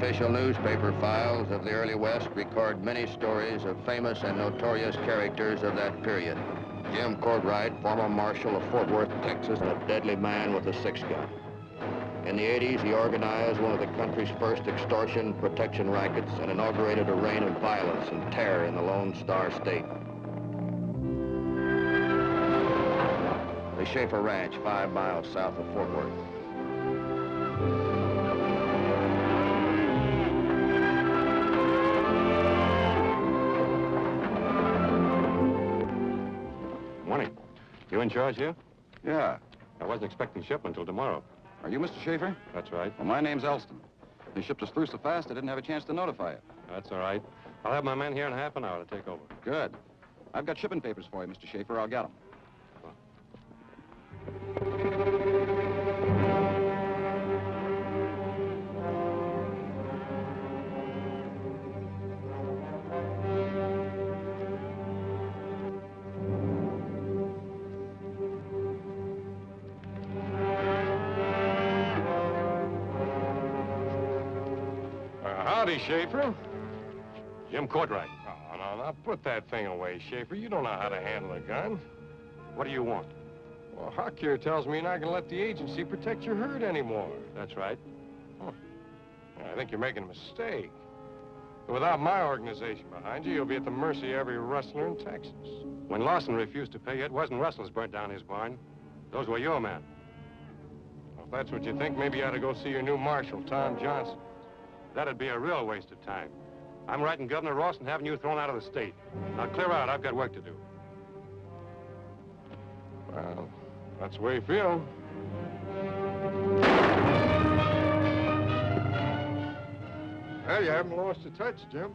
Official newspaper files of the early West record many stories of famous and notorious characters of that period. Jim Courtright, former marshal of Fort Worth, Texas, and a deadly man with a six-gun. In the 80s, he organized one of the country's first extortion protection rackets and inaugurated a reign of violence and terror in the Lone Star State. The Schaefer Ranch, 5 miles south of Fort Worth. Morning. You in charge here? Yeah. I wasn't expecting shipment until tomorrow. Are you Mr. Schaefer? That's right. Well, my name's Elston. They shipped us through so fast I didn't have a chance to notify you. That's all right. I'll have my men here in half an hour to take over. Good. I've got shipping papers for you, Mr. Schaefer. I'll get them. Howdy, Schaefer. Jim Courtright. Oh, no, put that thing away, Schaefer. You don't know how to handle a gun. What do you want? Well, Huck here tells me you're not going to let the agency protect your herd anymore. That's right. Huh. I think you're making a mistake. Without my organization behind you, you'll be at the mercy of every rustler in Texas. When Lawson refused to pay, it wasn't rustlers burnt down his barn. Those were your men. Well, if that's what you think, maybe you ought to go see your new marshal, Tom Johnson. That'd be a real waste of time. I'm writing Governor Ross and having you thrown out of the state. Now clear out. I've got work to do. Well, that's the way you feel. Well, you haven't lost a touch, Jim.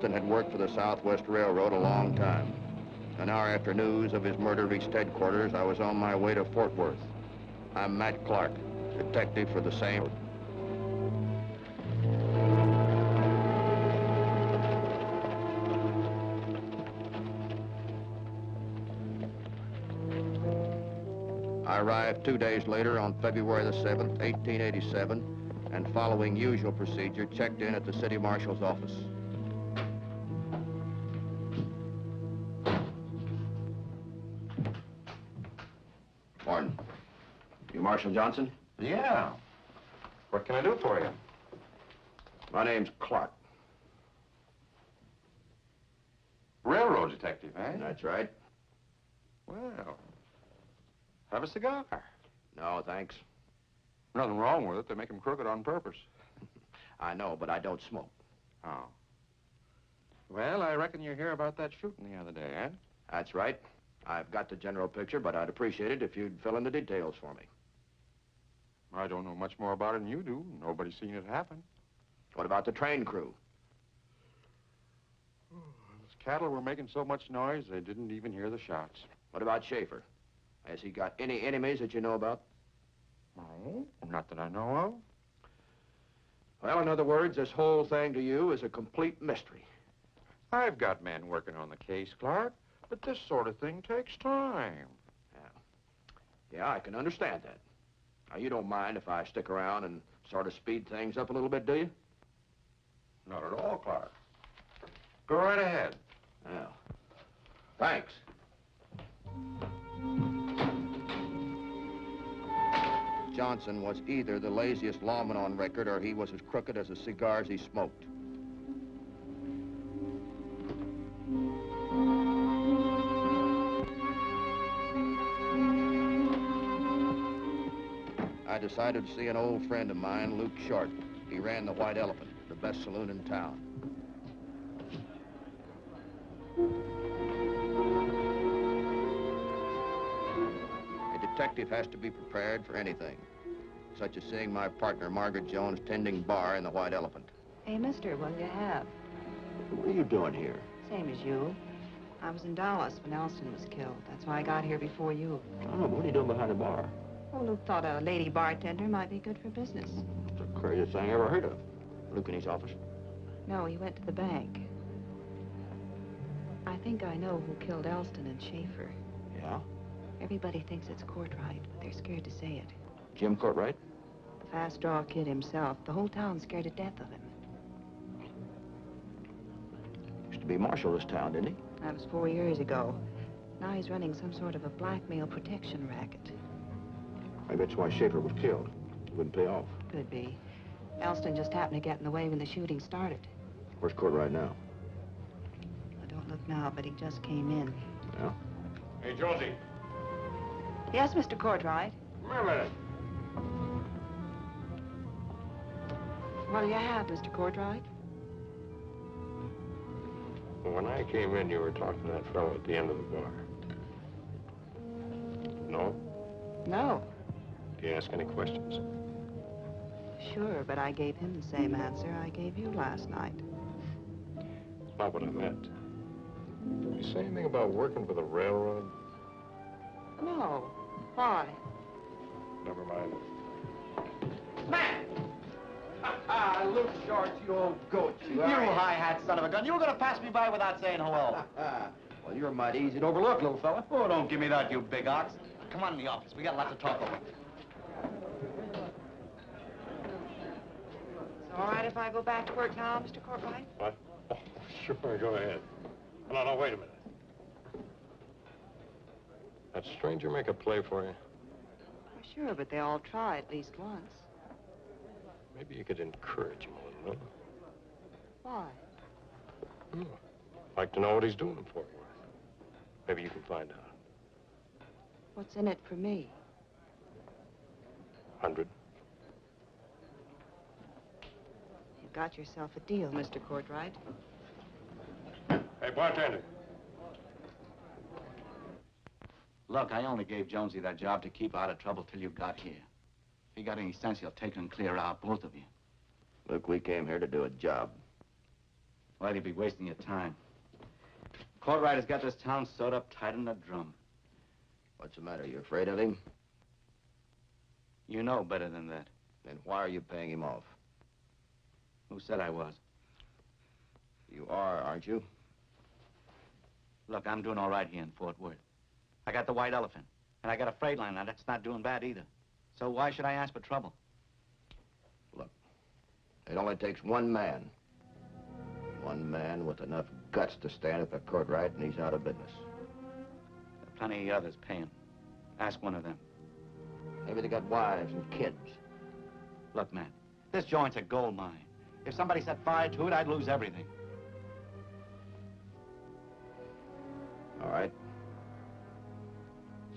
Had worked for the Southwest Railroad a long time. An hour after news of his murder reached headquarters, I was on my way to Fort Worth. I'm Matt Clark, detective for the same. I arrived 2 days later on February the 7th, 1887, and following usual procedure, checked in at the city marshal's office. Morning. You Marshal Johnson? Yeah. What can I do for you? My name's Clark. Railroad detective, eh? That's right. Well, have a cigar. No, thanks. Nothing wrong with it. They make them crooked on purpose. I know, but I don't smoke. Oh. Well, I reckon you hear about that shooting the other day, eh? That's right. I've got the general picture, but I'd appreciate it if you'd fill in the details for me. I don't know much more about it than you do. Nobody's seen it happen. What about the train crew? Those cattle were making so much noise, they didn't even hear the shots. What about Schaefer? Has he got any enemies that you know about? No, not that I know of. Well, in other words, this whole thing to you is a complete mystery. I've got men working on the case, Clark, but this sort of thing takes time. Yeah, I can understand that. Now, you don't mind if I stick around and sort of speed things up a little bit, do you? Not at all, Clark. Go right ahead. Well, thanks. Johnson was either the laziest lawman on record or he was as crooked as the cigars he smoked. I decided to see an old friend of mine, Luke Short. He ran the White Elephant, the best saloon in town. detective has to be prepared for anything, such as seeing my partner, Margaret Jones, tending bar in the White Elephant. Hey, mister, what'll you have? What are you doing here? Same as you. I was in Dallas when Elston was killed. That's why I got here before you. Oh, what are you doing behind the bar? Oh, Luke thought a lady bartender might be good for business. It's the craziest thing I ever heard of. Luke in his office? No, he went to the bank. I think I know who killed Elston and Schaefer. Yeah? Everybody thinks it's Courtright, but they're scared to say it. Jim Courtright? The fast draw kid himself. The whole town's scared to death of him. Used to be marshal of this town, didn't he? That was 4 years ago. Now he's running some sort of a blackmail protection racket. Maybe that's why Schaefer was killed. He wouldn't pay off. Could be. Elston just happened to get in the way when the shooting started. Where's Courtright now? I don't look now, but he just came in. Yeah? Hey, Jonesy, Yes, Mr. Courtright. come here a minute. What'll you have, Mr. Courtright? When I came in, you were talking to that fellow at the end of the bar. No? No. Did you ask any questions? Sure, but I gave him the same answer I gave you last night. That's not what I meant. Did you say anything about working for the railroad? No. Why? Never mind. Man! Luke Short, you old goat, you high-hat son of a gun. You were gonna pass me by without saying hello. Well, you're mighty easy to overlook, little fella. Oh, don't give me that, you big ox. Come on in the office. We got a lot to talk over. It's all right if I go back to work now, Mr. Courtright? What? Oh, sure, go ahead. No, wait a minute. That stranger make a play for you? Sure, but they all try at least once. Maybe you could encourage him a little. Why? Like to know what he's doing for you. Maybe you can find out. What's in it for me? 100. You've got yourself a deal, Mr. Courtright. Hey, bartender. Look, I only gave Jonesy that job to keep out of trouble till you got here. If he got any sense, he'll take and clear out, both of you. Look, we came here to do a job. Why'd he be wasting your time? Courtright has got this town sewed up tight in a drum. What's the matter? You afraid of him? You know better than that. Then why are you paying him off? Who said I was? You are, aren't you? Look, I'm doing all right here in Fort Worth. I got the White Elephant, and I got a freight line. Now, that's not doing bad either. So why should I ask for trouble? Look, it only takes one man. One man with enough guts to stand at the Courtright, and he's out of business. There are plenty of others paying. Ask one of them. Maybe they got wives and kids. Look, man, this joint's a gold mine. If somebody set fire to it, I'd lose everything. All right.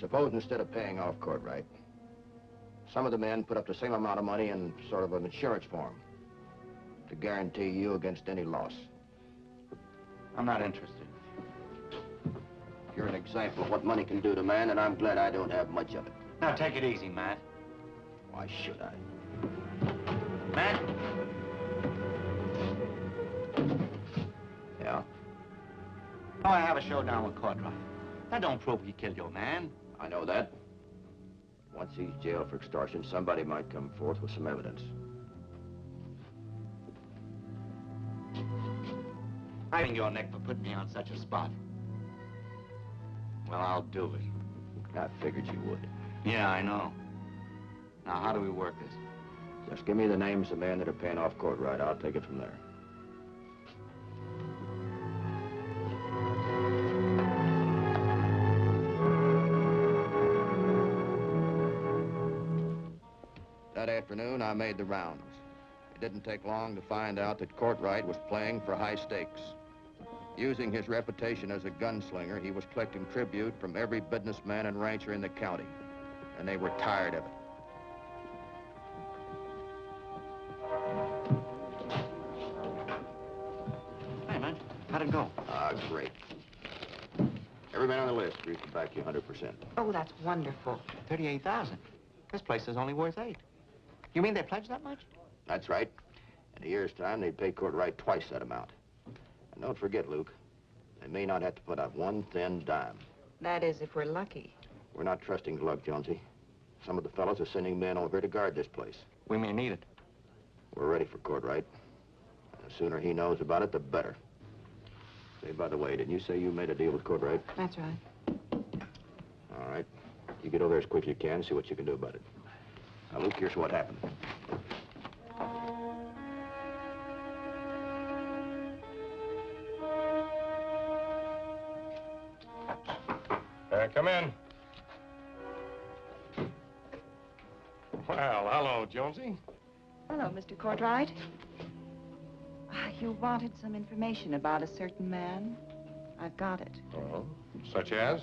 Suppose instead of paying off Courtright, some of the men put up the same amount of money in sort of an insurance form to guarantee you against any loss. I'm not interested. You're an example of what money can do to man, and I'm glad I don't have much of it. Now, take it easy, Matt. Why should I? Matt? Yeah? Oh, I have a showdown with Courtright. That don't prove he killed your man. I know that. Once he's jailed for extortion, somebody might come forth with some evidence. I wring your neck for putting me on such a spot. Well, I'll do it. I figured you would. Yeah, I know. Now, how do we work this? Just give me the names of men that are paying off Courtright. I'll take it from there. That afternoon, I made the rounds. It didn't take long to find out that Courtright was playing for high stakes. Using his reputation as a gunslinger, he was collecting tribute from every businessman and rancher in the county, and they were tired of it. Hey, man, how'd it go? Ah, great. Every man on the list agrees to back you 100%. Oh, that's wonderful. 38,000. This place is only worth 8. You mean they pledged that much? That's right. In a year's time, they'd pay Courtright twice that amount. And don't forget, Luke, they may not have to put out one thin dime. That is, if we're lucky. We're not trusting luck, Jonesy. Some of the fellows are sending men over to guard this place. We may need it. We're ready for Courtright. The sooner he knows about it, the better. Say, by the way, didn't you say you made a deal with Courtright? That's right. All right. You get over there as quick as you can, see what you can do about it. Now, Luke, here's what happened. Come in. Well, hello, Jonesy. Hello, Mr. Courtright. You wanted some information about a certain man? I've got it. Oh, such as?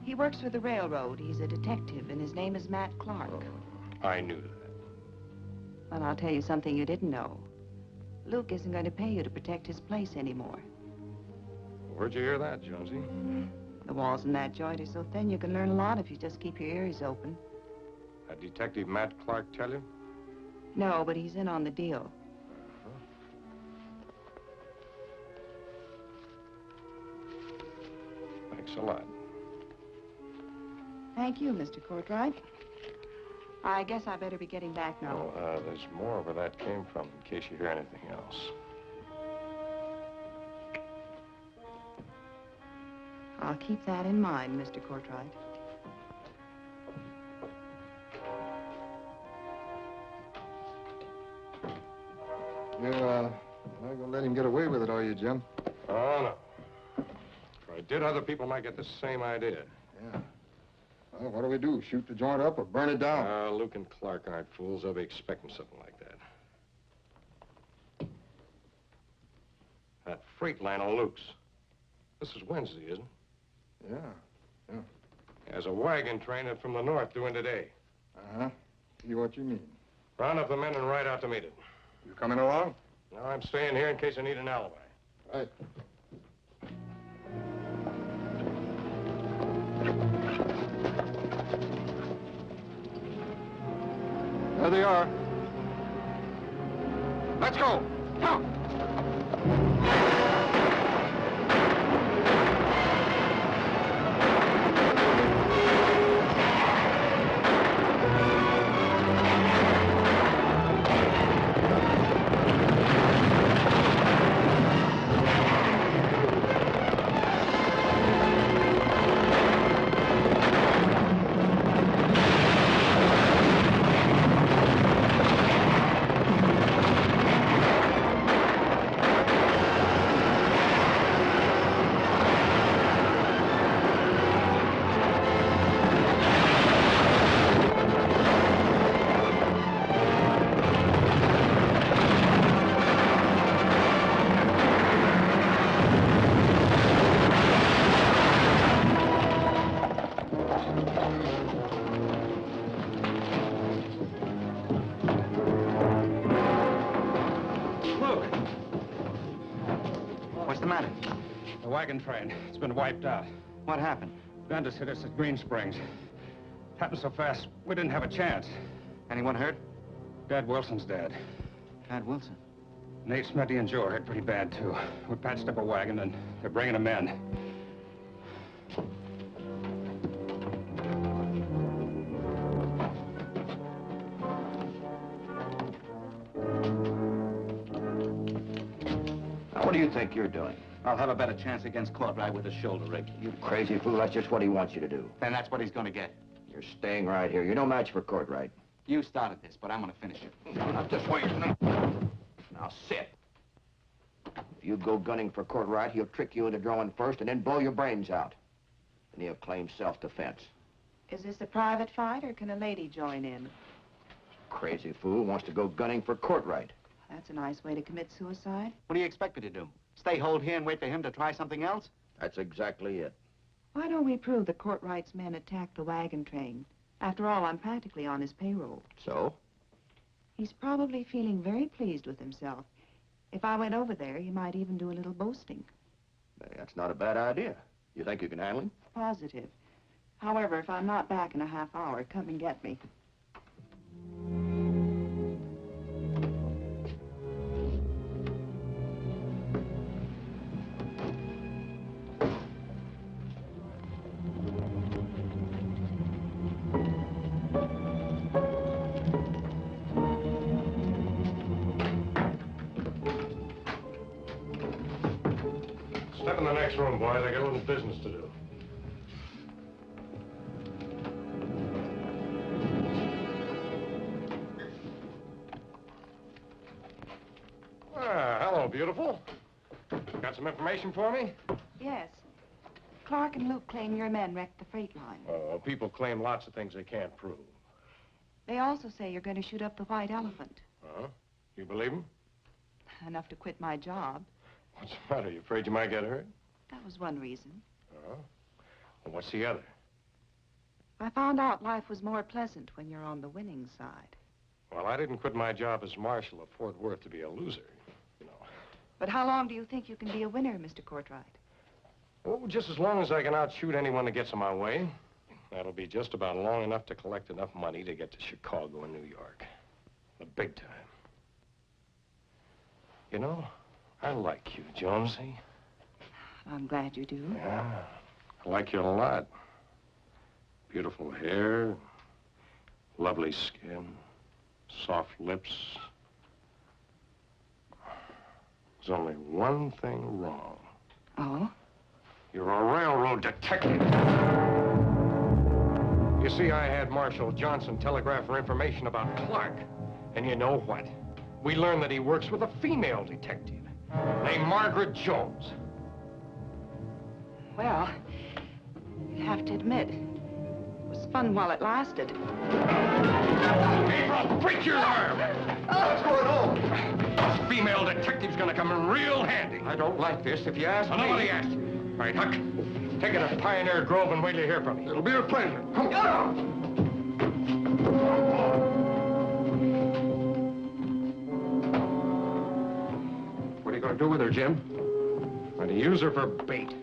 He works for the railroad. He's a detective, and his name is Matt Clark. I knew that. Well, I'll tell you something you didn't know. Luke isn't going to pay you to protect his place anymore. Where'd you hear that, Jonesy? The walls in that joint are so thin you can learn a lot if you just keep your ears open. That Detective Matt Clark tell you? No, but he's in on the deal. Thanks a lot. Thank you, Mr. Courtright. I guess I better be getting back now. Oh, there's more where that came from, in case you hear anything else. I'll keep that in mind, Mr. Courtright. You're not gonna let him get away with it, are you, Jim? Oh, no. If I did, other people might get the same idea. Yeah. Well, what do we do? Shoot the joint up or burn it down? Luke and Clark aren't fools. They'll be expecting something like that. That freight line of Luke's. This is Wednesday, isn't it? Yeah. There's a wagon train from the north due in today. Uh-huh. See what you mean. Round up the men and ride out to meet it. You coming along? No, I'm staying here in case I need an alibi. Right. There they are. Let's go. Come. Wagon train. It's been wiped out. What happened? Bandits hit us at Green Springs. Happened so fast, we didn't have a chance. Anyone hurt? Dad Wilson's dead. Dad Wilson. Nate, Smetty, and Joe are hit pretty bad, too. We patched up a wagon, and they're bringing them in. Now, what do you think you're doing? I'll have a better chance against Courtright with a shoulder rig. You crazy fool, that's just what he wants you to do. Then that's what he's gonna get. You're staying right here. You're no match for Courtright. You started this, but I'm gonna finish it. No, not this way. No. Now, sit. If you go gunning for Courtright, he'll trick you into drawing first and then blow your brains out. And he'll claim self-defense. Is this a private fight, or can a lady join in? Crazy fool wants to go gunning for Courtright. That's a nice way to commit suicide. What do you expect me to do? Stay hold here and wait for him to try something else? That's exactly it. Why don't we prove that Courtright's men attacked the wagon train? After all, I'm practically on his payroll. So? He's probably feeling very pleased with himself. If I went over there, he might even do a little boasting. Hey, that's not a bad idea. You think you can handle him? positive. However, if I'm not back in a half hour, come and get me. Step in the next room, boys. I got a little business to do. Ah, hello, beautiful. Got some information for me? Yes. Clark and Luke claim your men wrecked the freight line. Oh, people claim lots of things they can't prove. They also say you're going to shoot up the White Elephant. Huh? You believe them? Enough to quit my job. What's the matter? You afraid you might get hurt? That was one reason. Oh? Well, what's the other? I found out life was more pleasant when you're on the winning side. Well, I didn't quit my job as marshal of Fort Worth to be a loser, you know. But how long do you think you can be a winner, Mr. Courtright? Oh, just as long as I can outshoot anyone that gets in my way. That'll be just about long enough to collect enough money to get to Chicago and New York. The big time. You know, I like you, Jonesy. I'm glad you do. Yeah, I like you a lot. Beautiful hair, lovely skin, soft lips. There's only one thing wrong. Oh? You're a railroad detective. You see, I had Marshal Johnson telegraph for information about Clark. And you know what? We learned that he works with a female detective named Margaret Jones. Well, you have to admit, it was fun while it lasted. April, break your arm! What's going on? This female detective's gonna come in real handy. I don't like this, if you ask me. Nobody asked you. All right, Huck, take it to Pioneer Grove and wait till you hear from me. It'll be a pleasure. Come on. What are you going to do with her, Jim? I'm gonna use her for bait.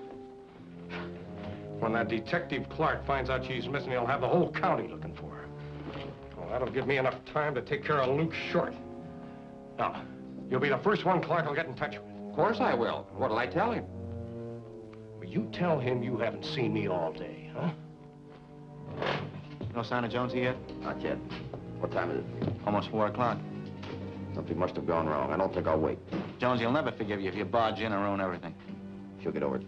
When that detective Clark finds out she's missing, he'll have the whole county looking for her. Well, that'll give me enough time to take care of Luke Short. Now, you'll be the first one Clark will get in touch with. Of course I will. What'll I tell him? Will you tell him you haven't seen me all day, huh? No sign of Jonesy yet? Not yet. What time is it? Almost 4 o'clock. Something must have gone wrong. I don't think I'll wait. Jonesy will never forgive you if you barge in and ruin everything. She'll get over it.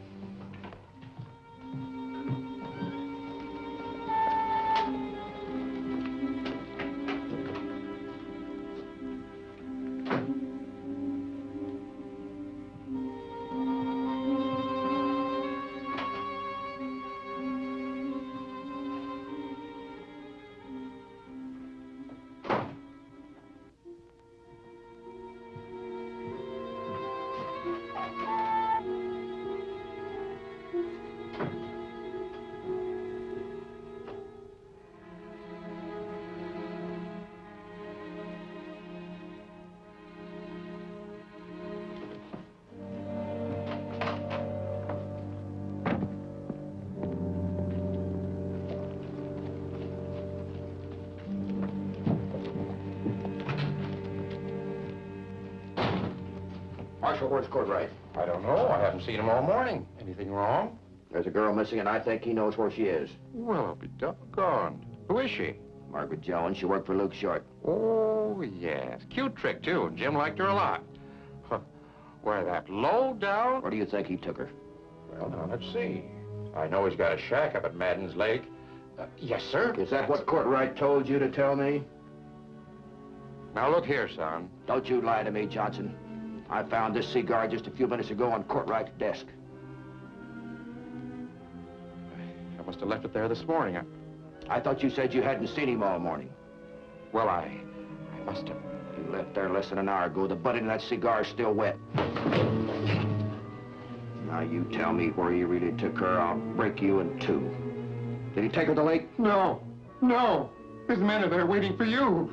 Marshal, where's Courtright? I don't know. I haven't seen him all morning. Anything wrong? There's a girl missing, and I think he knows where she is. Well, I'll be doggone. Who is she? Margaret Jones. She worked for Luke Short. Oh, yes. Cute trick, too. Jim liked her a lot. Huh. Where that low down... Where do you think he took her? Well, now, let's see. I know he's got a shack up at Madden's Lake. Yes, sir. Is that what Courtright told you to tell me? Now, look here, son. Don't you lie to me, Johnson. I found this cigar just a few minutes ago on Courtright's desk. I must have left it there this morning. I thought you said you hadn't seen him all morning. Well, I must have. You left there less than an hour ago. The butt end of that cigar is still wet. Now, you tell me where he really took her. I'll break you in two. Did he take her to the lake? No. No. His men are there waiting for you.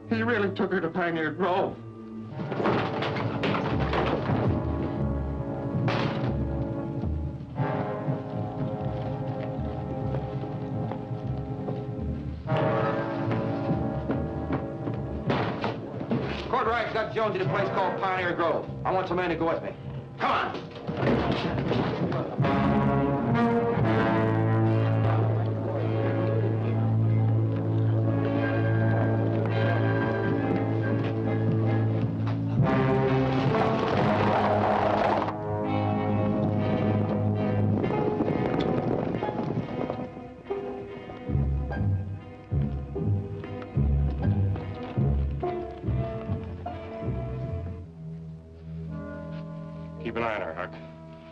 He really took her to Pioneer Grove. Courtright's got Jonesy to a place called Pioneer Grove. I want some men to go with me. Come on. Keep an eye on her, Huck.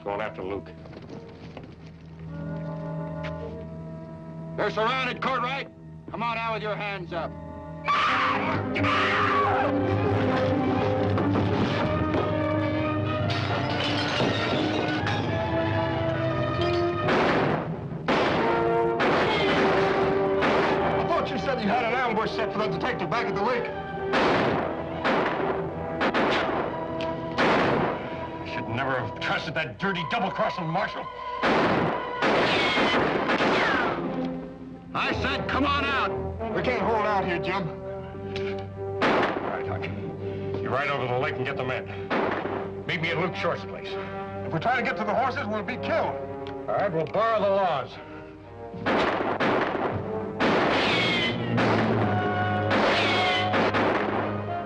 Going after Luke. They're surrounded, Courtright. Come on out with your hands up. I thought you said you had an ambush set for the detective back at the lake. Should never have trusted that dirty double-crossing Marshal. I said, come on out. We can't hold out here, Jim. All right, Huck. You ride over to the lake and get the men. Meet me at Luke Short's place. If we try to get to the horses, we'll be killed. All right, we'll borrow the laws.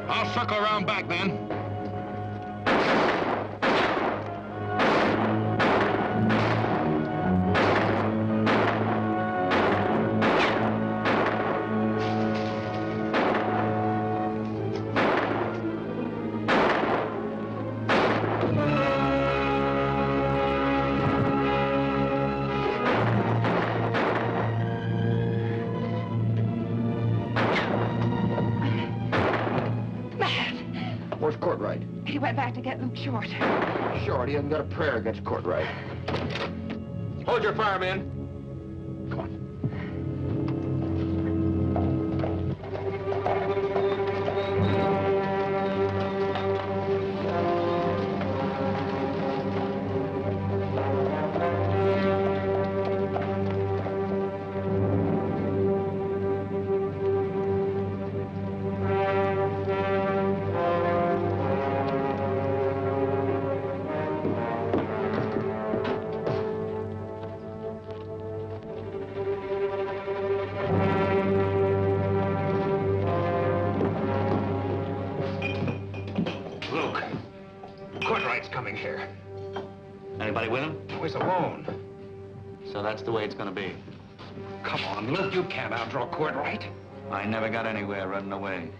I'll circle around back, then. Where's Courtright? He went back to get Luke Short. Short, he hasn't got a prayer against Courtright. Hold your fire, men. Come on. Luke, Courtright's coming here. Anybody with him? He's alone. So that's the way it's gonna be. Come on, Luke, you can't outdraw Courtright. I never got anywhere running away.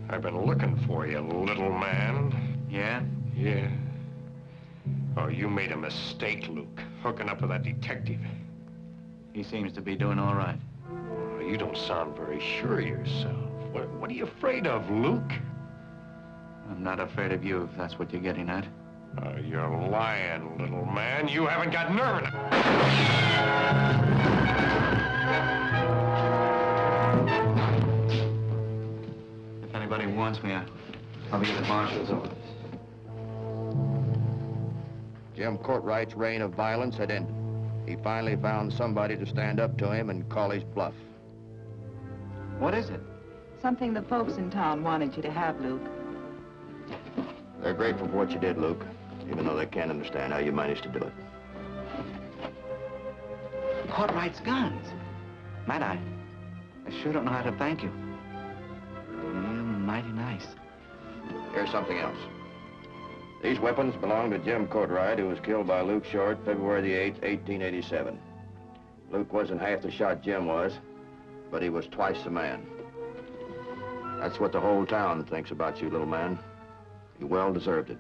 I've been looking for you, little man. Yeah? Yeah. Oh, you made a mistake, Luke, hooking up with that detective. He seems to be doing all right. Oh, you don't sound very sure of yourself. What are you afraid of, Luke? I'm not afraid of you, if that's what you're getting at. Oh, you're lying, little man. You haven't got nerve enough. If anybody wants me, I'll be at the Marshal's office. Jim Courtright's reign of violence had ended. He finally found somebody to stand up to him and call his bluff. What is it? Something the folks in town wanted you to have, Luke. They're grateful for what you did, Luke, even though they can't understand how you managed to do it. Courtright's guns. Matt, I sure don't know how to thank you. You're mighty nice. Here's something else. These weapons belong to Jim Courtright, who was killed by Luke Short February the 8th, 1887. Luke wasn't half the shot Jim was, but he was twice the man. That's what the whole town thinks about you, little man. You well deserved it.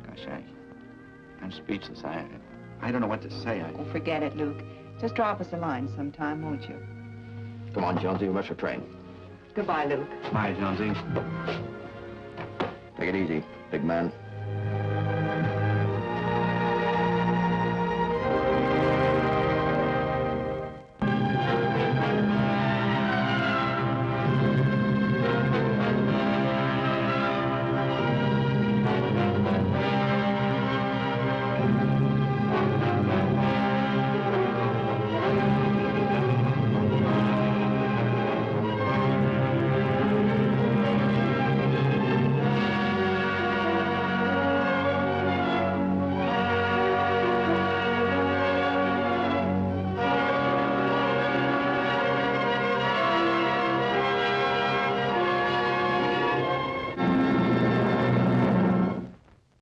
Gosh, I'm speechless. I don't know what to say. Oh, forget it, Luke. Just drop us a line sometime, won't you? Come on, Jonesy, we must retrain. Goodbye, Luke. Bye, Jonesy. Take it easy, big man.